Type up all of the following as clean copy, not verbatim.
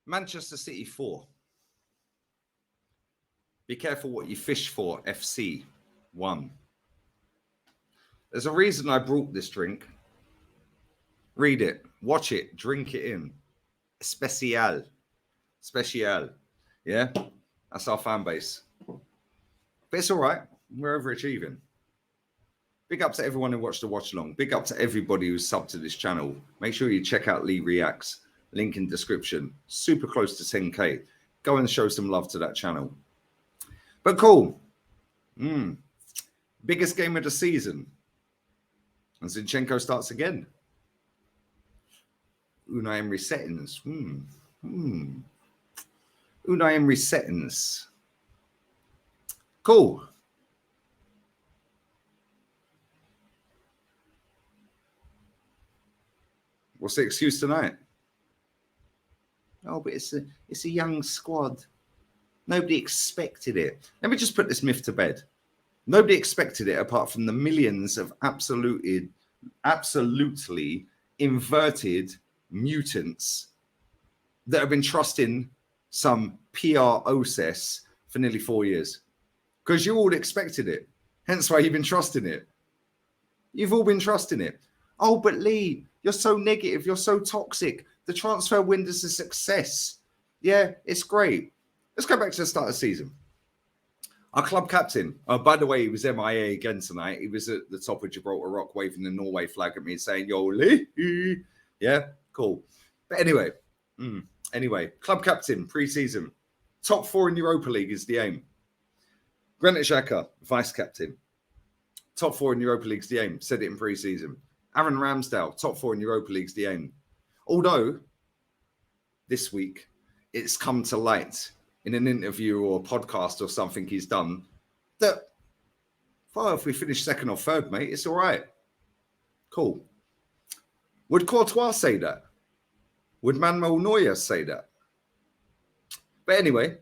Manchester City 4. Be careful what you fish for, FC 1. There's a reason I brought this drink. Read it, watch it, drink it in. Special. Yeah, that's our fan base. But it's all right. We're overachieving. Big up to everyone who watched the watch along. Big up to everybody who's subbed to this channel. Make sure you check out Lee Reacts. Link in description. Super close to 10K. Go and show some love to that channel. But cool. Biggest game of the season. And Zinchenko starts again. Unai Emery settings. Unai Emery settings. Cool. What's the excuse tonight? Oh, but it's a young squad. Nobody expected it. Let me just put this myth to bed. Nobody expected it apart from the millions of absolutely inverted mutants that have been trusting some PR OSS for nearly 4 years. Because you all expected it. Hence why you've been trusting it. You've all been trusting it. Oh, but Lee, you're so negative. You're so toxic. The transfer window's a success. Yeah, it's great. Let's go back to the start of the season. Our club captain, by the way, he was MIA again tonight. He was at the top of Gibraltar Rock waving the Norway flag at me saying, yo, Lee. Yeah, cool. But anyway, club captain, pre-season. Top 4 in Europa League is the aim. Granit Xhaka, vice captain. Top 4 in Europa League's the aim. Said it in pre-season. Aaron Ramsdale, top 4 in Europa League's the aim. Although, this week, it's come to light in an interview or a podcast or something he's done that, well, if we finish second or third, mate, it's all right. Cool. Would Courtois say that? Would Manuel Neuer say that? But anyway,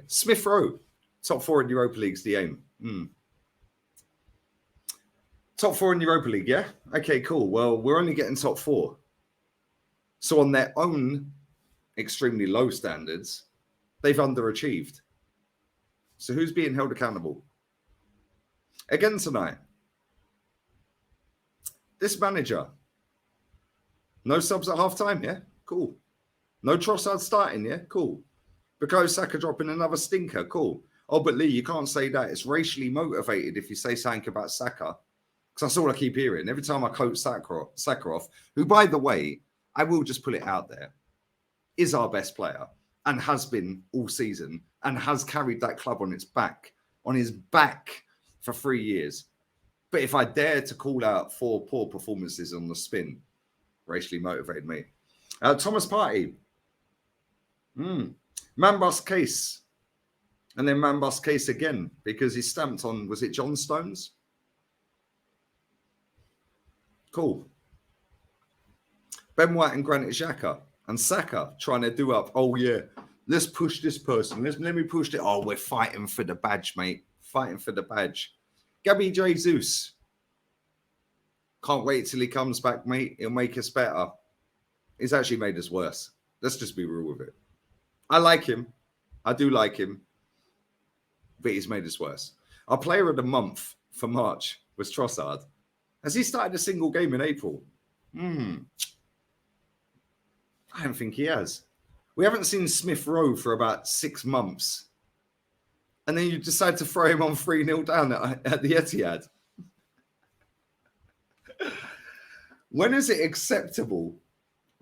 Smith Rowe, top 4 in Europa League's the aim. Top 4 in Europa League, yeah? Okay, cool. Well, we're only getting top 4. So on their own extremely low standards, they've underachieved. So who's being held accountable? Again tonight. This manager. No subs at half-time, yeah? Cool. No Trossard starting, yeah? Cool. Bukayo Saka dropping another stinker, cool. Oh, but Lee, you can't say that. It's racially motivated if you say something about Saka. Because that's all I keep hearing. Every time I quote Sakharov, who, by the way, I will just put it out there, is our best player and has been all season and has carried that club on his back for 3 years. But if I dare to call out 4 poor performances on the spin, racially motivated me. Thomas Partey. Man bust case. And then man bust case again because he stamped on, was it John Stones? Cool. Ben White and Granit Xhaka and Saka trying to do up. Oh, yeah, let's push this person. Let me push it. Oh, we're fighting for the badge, mate. Fighting for the badge. Gabby Jesus. Can't wait till he comes back, mate. He'll make us better. He's actually made us worse. Let's just be real with it. I like him. I do like him. But he's made us worse. Our player of the month for March was Trossard. Has he started a single game in April? I don't think he has. We haven't seen Smith Rowe for about 6 months. And then you decide to throw him on 3-0 down at the Etihad. When is it acceptable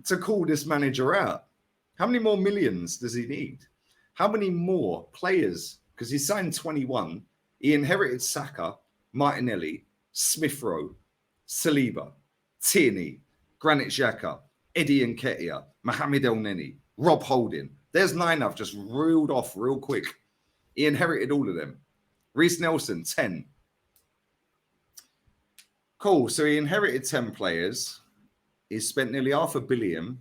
to call this manager out? How many more millions does he need? How many more players? Because he signed 21. He inherited Saka, Martinelli, Smith Rowe, Saliba, Tierney, Granit Xhaka, Eddie Nketiah, Mohamed Elneny, Rob Holding. There's 9 I've just reeled off real quick. He inherited all of them. Reece Nelson, 10. Cool. So he inherited 10 players. He spent nearly $500 million.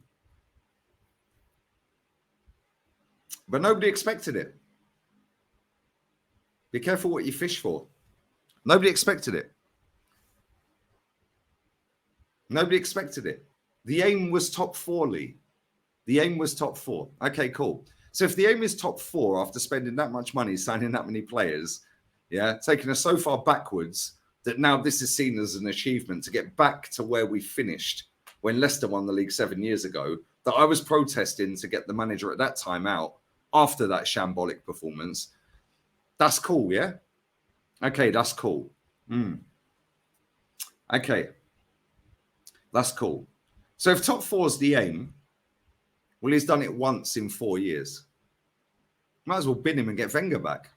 But nobody expected it. Be careful what you fish for. Nobody expected it. Nobody expected it. The aim was top 4, Lee. The aim was top 4. Okay, cool. So if the aim is top 4 after spending that much money, signing that many players, yeah, taking us so far backwards that now this is seen as an achievement to get back to where we finished when Leicester won the league 7 years ago, that I was protesting to get the manager at that time out after that shambolic performance. That's cool, yeah? Okay, that's cool. Okay, that's cool. So if top 4 is the aim, well, he's done it once in 4 years. Might as well bin him and get Wenger back.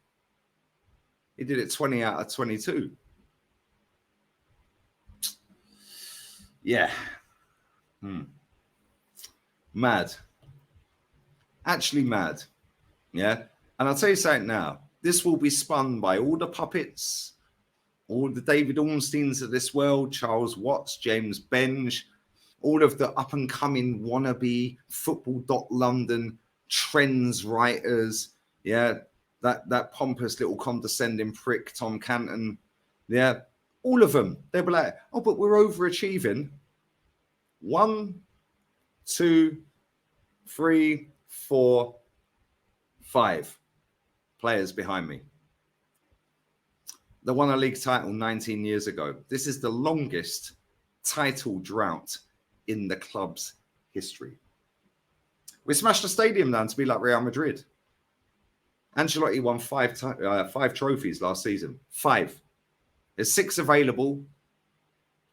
He did it 20 out of 22. Yeah. Mad. Actually mad. Yeah. And I'll tell you something now. This will be spun by all the puppets, all the David Ornsteins of this world, Charles Watts, James Benge, all of the up-and-coming wannabe Football.London trends writers. Yeah. That pompous little condescending prick, Tom Canton. Yeah. All of them. They'll be like, oh, but we're overachieving. 1, 2, 3, 4, 5 players behind me. They won a league title 19 years ago. This is the longest title drought in the club's history. We smashed the stadium down to be like Real Madrid. Ancelotti won 5 trophies last season. 5. There's 6 available.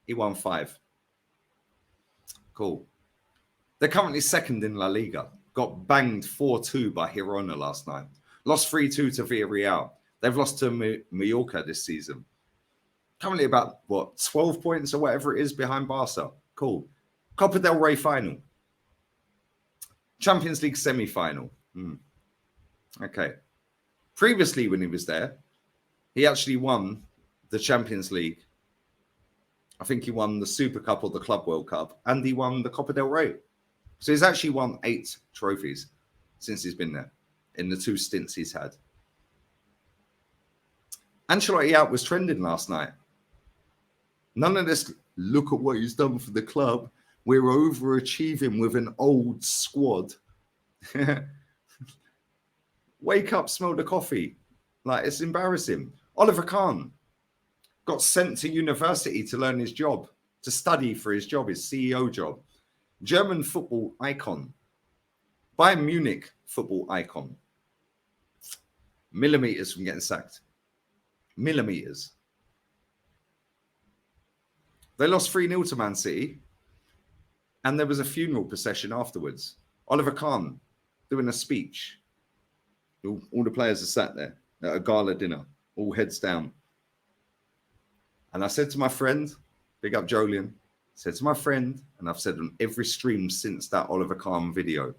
He won 5. Cool. They're currently second in La Liga. Got banged 4-2 by Girona last night. Lost 3-2 to Villarreal. They've lost to Mallorca this season. Currently about, 12 points or whatever it is behind Barca. Cool. Copa del Rey final. Champions League semi-final. Okay. Previously, when he was there, he actually won the Champions League. I think he won the Super Cup or the Club World Cup, and he won the Copa del Rey. So he's actually won 8 trophies since he's been there in the 2 stints he's had. Ancelotti out was trending last night. None of this, look at what he's done for the club. We're overachieving with an old squad. Wake up, smell the coffee. Like, it's embarrassing. Oliver Kahn got sent to university to learn his job, to study for his job, his CEO job. German football icon. Bayern Munich football icon. Millimeters from getting sacked. Millimeters. They lost 3-0 to Man City, and there was a funeral procession afterwards. Oliver Kahn doing a speech. All the players are sat there at a gala dinner, all heads down. And I said to my friend, big up Jolien, said to my friend, and I've said on every stream since that Oliver Kahn video,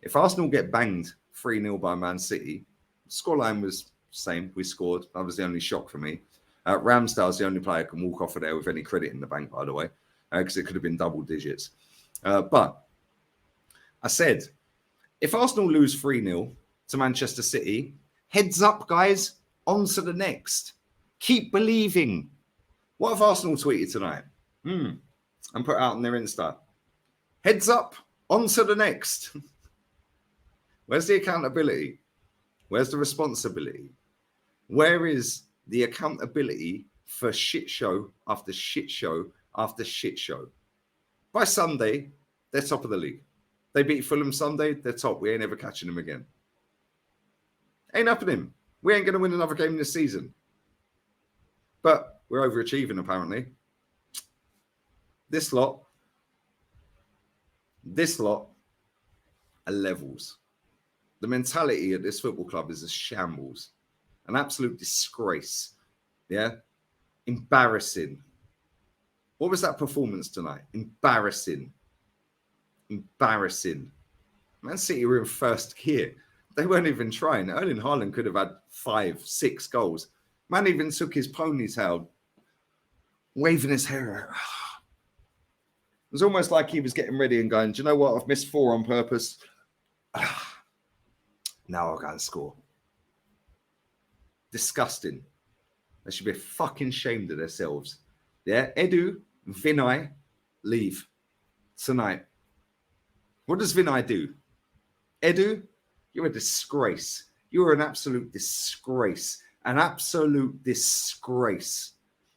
if Arsenal get banged 3-0 by Man City, the scoreline was the same. We scored. That was the only shock for me. Ramsdale's the only player who can walk off of there with any credit in the bank, by the way, because it could have been double digits. But I said, if Arsenal lose 3-0 to Manchester City, heads up, guys, on to the next. Keep believing. What have Arsenal tweeted tonight? And put out on their Insta. Heads up, on to the next. Where's the accountability? Where's the responsibility? Where is the accountability for shit show after shit show after shit show? By Sunday, they're top of the league. They beat Fulham Sunday, they're top. We ain't ever catching them again. Ain't happening. We ain't going to win another game this season. But we're overachieving, apparently. This lot are levels. The mentality at this football club is a shambles. An absolute disgrace. Yeah? Embarrassing. What was that performance tonight? Embarrassing. Man City were in first gear. They weren't even trying. Erling Haaland could have had 5, 6 goals. Man even took his ponytail, waving his hair. It was almost like he was getting ready and going, do you know what? I've missed 4 on purpose. Now I'll go and score. Disgusting. They should be fucking ashamed of themselves. Yeah, Edu, Vinay, leave tonight. What does Vinay do? Edu, you're a disgrace. You're an absolute disgrace. An absolute disgrace.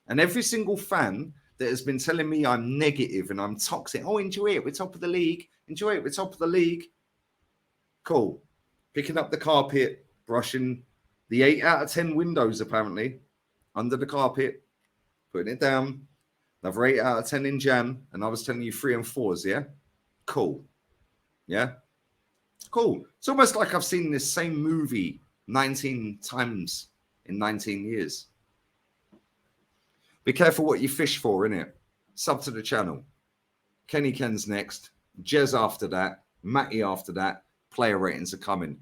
And every single fan that has been telling me I'm negative and I'm toxic, oh, enjoy it, we're top of the league. Enjoy it, we're top of the league. Cool. Picking up the carpet, brushing the 8 out of 10 windows, apparently, under the carpet, putting it down. Another 8 out of 10 in jam. And I was telling you 3 and 4s, yeah? Cool. Yeah? Cool. It's almost like I've seen this same movie 19 times in 19 years. Be careful what you fish for, innit? Sub to the channel. Kenny Ken's next. Jez after that. Matty after that. Player ratings are coming.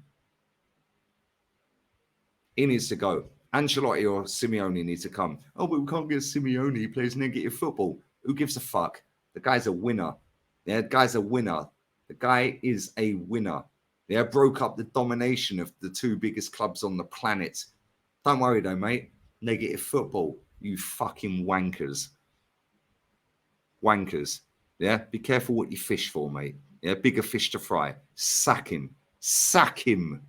He needs to go. Ancelotti or Simeone need to come. Oh, but we can't get Simeone. He plays negative football. Who gives a fuck? The guy's a winner. Yeah, the guy's a winner. The guy is a winner. Yeah, broke up the domination of the 2 biggest clubs on the planet. Don't worry though, mate. Negative football. You fucking wankers. Wankers. Yeah, be careful what you fish for, mate. Yeah, bigger fish to fry. Sack him. Sack him.